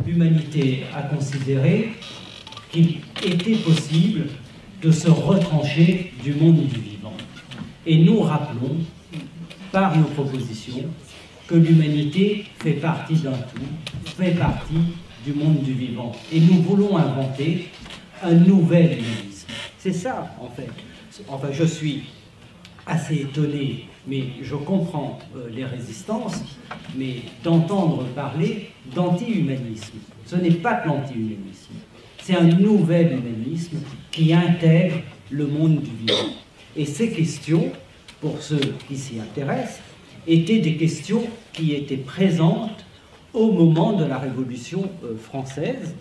l'humanité a considéré qu'il était possible de se retrancher du monde du vivant. Et nous rappelons, par nos propositions, que l'humanité fait partie d'un tout, fait partie du monde du vivant. Et nous voulons inventer un nouvel humanisme. C'est ça, en fait. Enfin, je suis assez étonné, mais je comprends les résistances, mais d'entendre parler d'anti-humanisme. Ce n'est pas que l'anti-humanisme, c'est un nouvel humanisme qui intègre le monde du vivant. Et ces questions, pour ceux qui s'y intéressent, étaient des questions qui étaient présentes au moment de la Révolution française.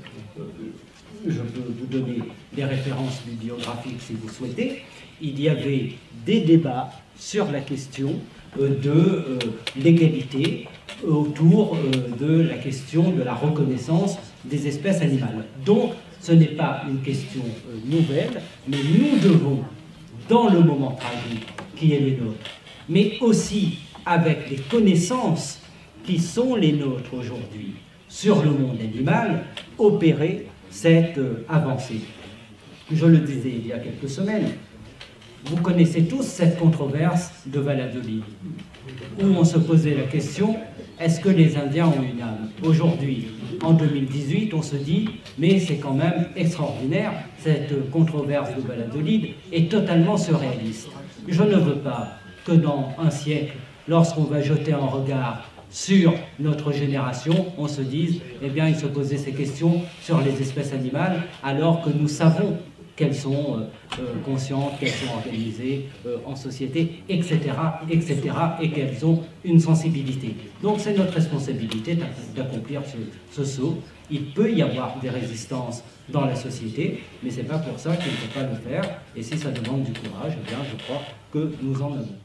Je peux vous donner des références bibliographiques si vous souhaitez. Il y avait des débats sur la question de l'égalité autour de la question de la reconnaissance des espèces animales. Donc, ce n'est pas une question nouvelle, mais nous devons, dans le moment tragique qui est le nôtre, mais aussi avec les connaissances qui sont les nôtres aujourd'hui sur le monde animal, opérer cette avancée. Je le disais il y a quelques semaines, vous connaissez tous cette controverse de Valladolid, où on se posait la question, est-ce que les Indiens ont une âme? Aujourd'hui, en 2018, on se dit, mais c'est quand même extraordinaire, cette controverse de Valladolid est totalement surréaliste. Je ne veux pas que dans un siècle, lorsqu'on va jeter un regard sur notre génération, on se dise, eh bien, il se posait ces questions sur les espèces animales, alors que nous savons qu'elles sont conscientes, qu'elles sont organisées en société, etc., etc., et qu'elles ont une sensibilité. Donc c'est notre responsabilité d'accomplir ce saut. Il peut y avoir des résistances dans la société, mais ce n'est pas pour ça qu'il ne faut pas le faire, et si ça demande du courage, eh bien, je crois que nous en avons.